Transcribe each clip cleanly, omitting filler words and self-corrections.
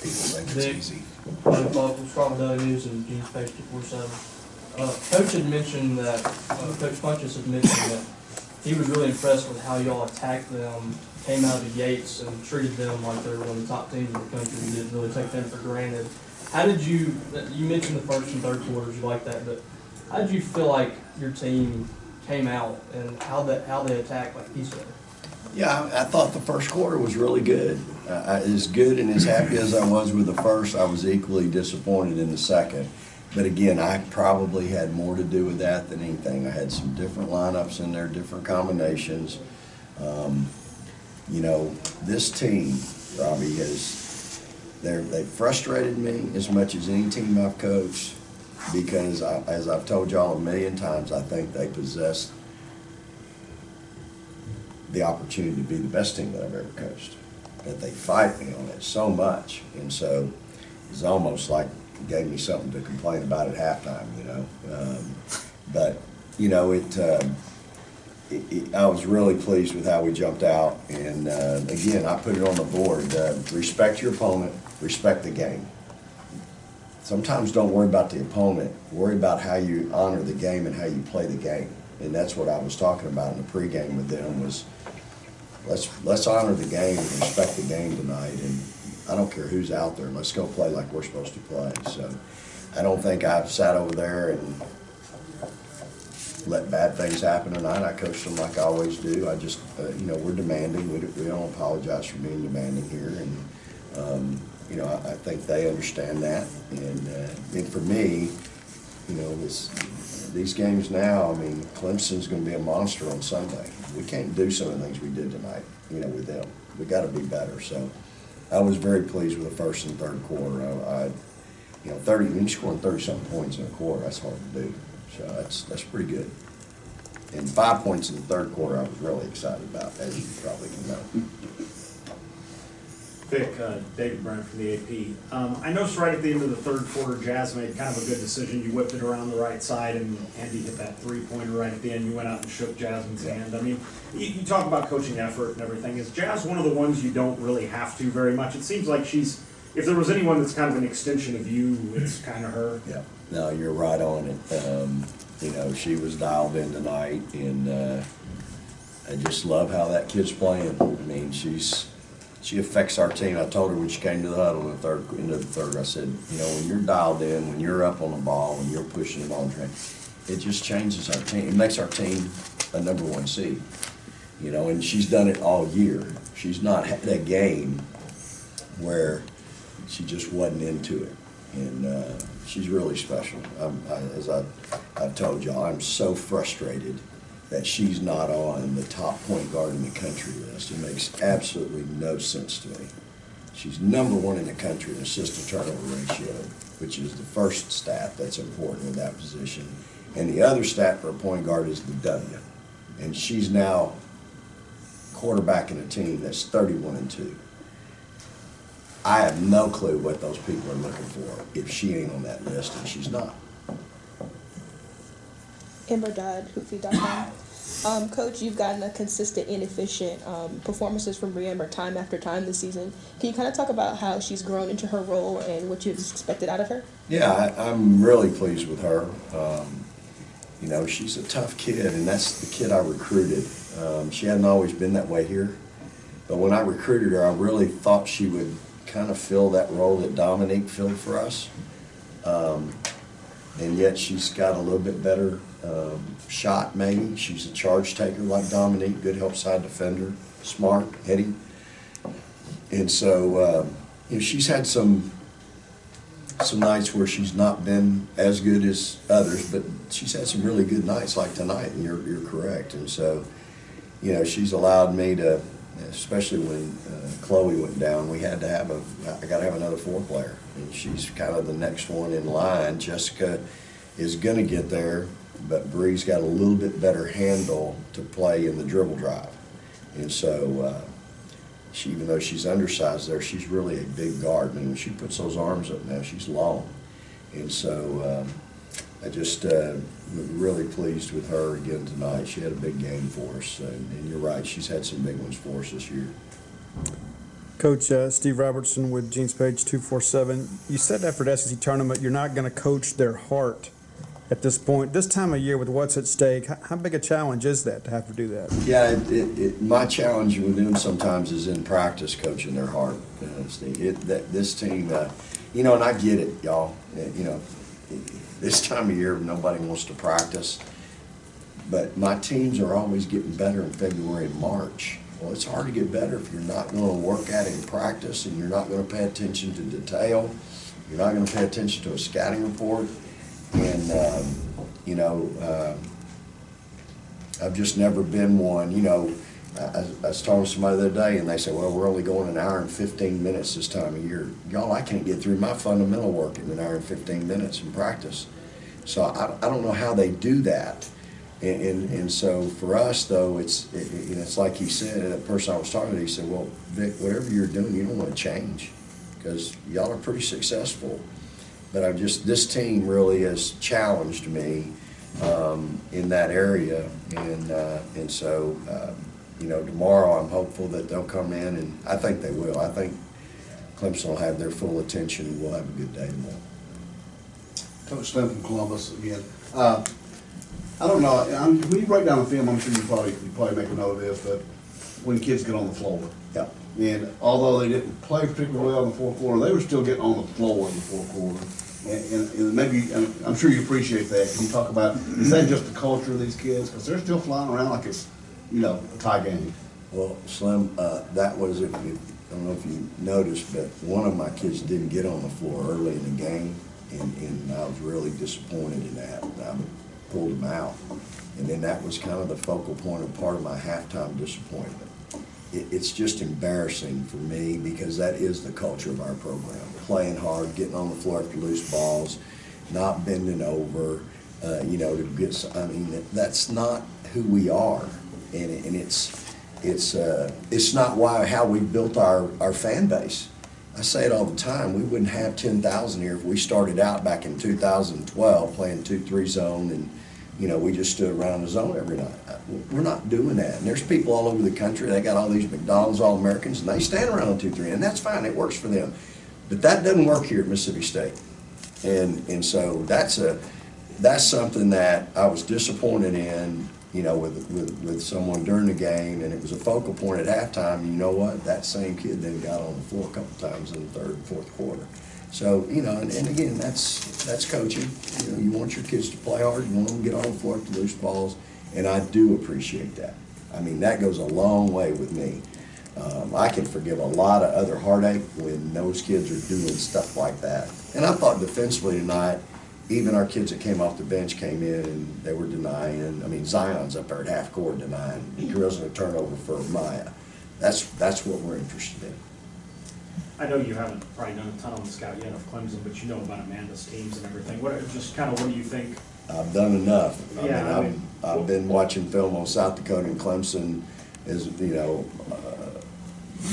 people think it's Vic, easy. Strong Daily News and G's Page 247. Coach had mentioned that, Coach Funchess had mentioned that he was really impressed with how y'all attacked them, came out of the gates and treated them like they were one of the top teams in the country. You didn't really take them for granted. How did you mentioned the first and third quarters, you like that, but how did you feel like your team came out and how they attacked like peacefully? Yeah, I thought the first quarter was really good. As good and as happy as I was with the first, I was equally disappointed in the second. But again, I probably had more to do with that than anything. I had some different lineups in there, different combinations. You know, this team, Robbie, they frustrated me as much as any team I've coached because, as I've told y'all a million times, I think they possess the opportunity to be the best team that I've ever coached. But they fight me on it so much, and so it's almost like it gave me something to complain about at halftime, you know. But you know, I was really pleased with how we jumped out, and again, I put it on the board: respect your opponent, respect the game. Sometimes don't worry about the opponent, worry about how you honor the game and how you play the game. And that's what I was talking about in the pregame with them was let's honor the game and respect the game tonight. And I don't care who's out there. Let's go play like we're supposed to play. So I don't think I've sat over there and let bad things happen tonight. I coached them like I always do. I just, you know, we're demanding. We don't apologize for being demanding here. And, you know, I think they understand that. And for me, you know, these games now, I mean, Clemson's going to be a monster on Sunday. We can't do some of the things we did tonight, you know, with them. We got to be better. So I was very pleased with the first and third quarter. You know, when you scoring 30-something points in a quarter, that's hard to do. So that's pretty good. And 5 points in the third quarter, I was really excited about, as you probably can know. Vic, David Brown from the AP. I noticed right at the end of the third quarter, Jazz made kind of a good decision. You whipped it around the right side, and Andy hit that three-pointer right at the end. You went out and shook Jasmine's hand. I mean, you talk about coaching effort and everything. Is Jazz one of the ones you don't really have to very much? It seems like she's, if there was anyone that's kind of an extension of you, it's kind of her. Yeah, no, you're right on it. You know, she was dialed in tonight, and I just love how that kid's playing. I mean, she affects our team. I told her when she came to the huddle in the into the third, I said, you know, when you're dialed in, when you're up on the ball, when you're pushing the ball train, it just changes our team. It makes our team a #1 seed. You know, and she's done it all year. She's not had a game where she just wasn't into it. And she's really special. As I've told y'all, I'm so frustrated that she's not on the top point guard in the country list. It makes absolutely no sense to me. She's #1 in the country in assist-to-turnover ratio, which is the first stat that's important in that position. And the other stat for a point guard is the W. And she's now quarterbacking a team that's 31-2. I have no clue what those people are looking for if she ain't on that list, and she's not. Amber Dodd, hoopfeed.com. Coach, you've gotten a consistent and efficient performances from Amber time after time this season. Can you kind of talk about how she's grown into her role and what you've expected out of her? Yeah, I'm really pleased with her. You know, she's a tough kid, and that's the kid I recruited. She hadn't always been that way here, but when I recruited her, I really thought she would kind of fill that role that Dominique filled for us. And yet she's got a little bit better shot, maybe. She's a charge taker like Dominique, good help side defender, smart, heady. And so you know, she's had some nights where she's not been as good as others, but she's had some really good nights like tonight, and you're correct. And so, you know, she's allowed me to, especially when Chloe went down, I got to have another 4 player, and she's kind of the next one in line. Jessica is going to get there, but Bree's got a little bit better handle to play in the dribble drive. And so, even though she's undersized there, she's really a big guard. I mean, when she puts those arms up now, she's long. And so I just really pleased with her again tonight. She had a big game for us. And you're right, she's had some big ones for us this year. Coach Steve Robertson with Jeans Page 247. You said after the SEC tournament you're not going to coach their heart at this point. This time of year with what's at stake, how big a challenge is that to have to do that? Yeah, my challenge with them sometimes is in practice coaching their heart. Steve. This team, and I get it, y'all. This time of year nobody wants to practice, but my teams are always getting better in February and March. Well, it's hard to get better if you're not going to work at it in practice, and you're not going to pay attention to detail. You're not going to pay attention to a scouting report. And, I've just never been one, I was talking to somebody the other day, and they said, well, we're only going an hour and 15 minutes this time of year. Y'all, I can't get through my fundamental work in an hour and 15 minutes in practice. So I don't know how they do that. And so for us, though, it's like he said, that person I was talking to, he said, well, Vic, whatever you're doing, you don't want to change because y'all are pretty successful. But this team really has challenged me in that area. And so, tomorrow I'm hopeful that they'll come in, and I think they will. I think Clemson will have their full attention, and we'll have a good day tomorrow. Coach Slim from Columbus again. I don't know, when you break down the film, I'm sure you probably make a note of this, but when kids get on the floor. Yeah. And although they didn't play particularly well in the fourth quarter, they were still getting on the floor in the fourth quarter. And maybe, I'm sure you appreciate that. Can you talk about, is that just the culture of these kids? Because they're still flying around like it's, a tie game. Well, Slim, that was, I don't know if you noticed, but one of my kids didn't get on the floor early in the game, and I was really disappointed in that. I pulled him out. And then that was kind of the focal point of part of my halftime disappointment. It's just embarrassing for me because that is the culture of our program. Playing hard, getting on the floor after loose balls, not bending over, to get, that's not who we are. And it's not how we built our fan base. I say it all the time, we wouldn't have 10,000 here if we started out back in 2012 playing 2-3 zone and we just stood around the zone every night. We're not doing that. And there's people all over the country, they got all these McDonald's All-Americans, and they stand around on 2-3, and that's fine, it works for them. But that doesn't work here at Mississippi State. And so that's something that I was disappointed in, with someone during the game, and it was a focal point at halftime. And you know what? That same kid then got on the floor a couple times in the third and fourth quarter. So, and again, that's coaching. You want your kids to play hard. You want them to get on the floor to loose balls, and I do appreciate that. That goes a long way with me. I can forgive a lot of other heartache when those kids are doing stuff like that. And I thought defensively tonight, even our kids that came off the bench came in and they were denying. Zion's up there at half court denying. There wasn't a turnover for Maya. That's what we're interested in. I know you haven't probably done a ton on the scout yet of Clemson, but you know about Amanda's teams and everything. What do you think? I've done enough. Yeah, I've been watching film on South Dakota and Clemson,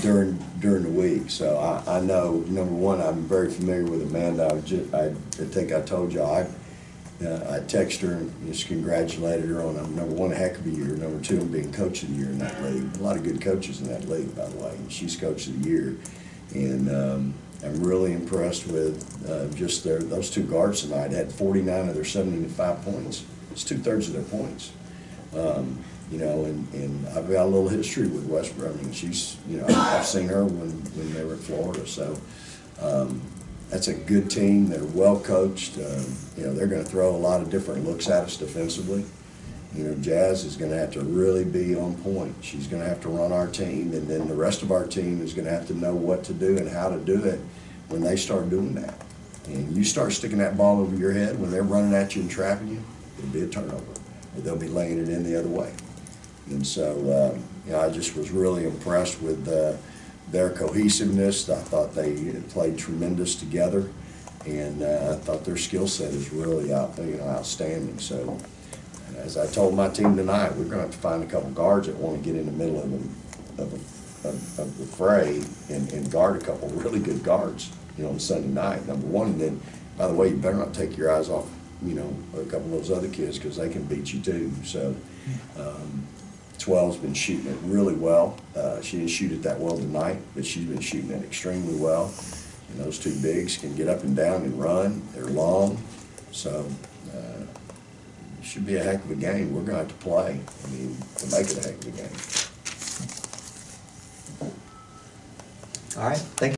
during the week. So I know, number one, I'm very familiar with Amanda. I think I told you I texted her and just congratulated her on number one, a heck of a year. Number two, being coach of the year in that league. A lot of good coaches in that league, by the way. And she's coach of the year. And I'm really impressed with just those two guards tonight. Had 49 of their 75 points. It's 2/3 of their points. And I've got a little history with Westbrook. She's, I've seen her when they were at Florida. So that's a good team. They're well coached. They're going to throw a lot of different looks at us defensively. Jazz is going to have to really be on point. She's going to have to run our team, and then the rest of our team is going to have to know what to do and how to do it when they start doing that. And you start sticking that ball over your head when they're running at you and trapping you, it'll be a turnover. Or they'll be laying it in the other way. And so, I just was really impressed with their cohesiveness. I thought they played tremendous together, and I thought their skill set is really outstanding. So, as I told my team tonight, we're going to have to find a couple guards that want to get in the middle of the fray and guard a couple really good guards, on Sunday night, number one. And then, by the way, you better not take your eyes off, a couple of those other kids because they can beat you too. So, 12's been shooting it really well. She didn't shoot it that well tonight, but she's been shooting it extremely well. And those two bigs can get up and down and run. They're long, so it should be a heck of a game. We're going to have to play, I mean, to make it a heck of a game. All right, thank you.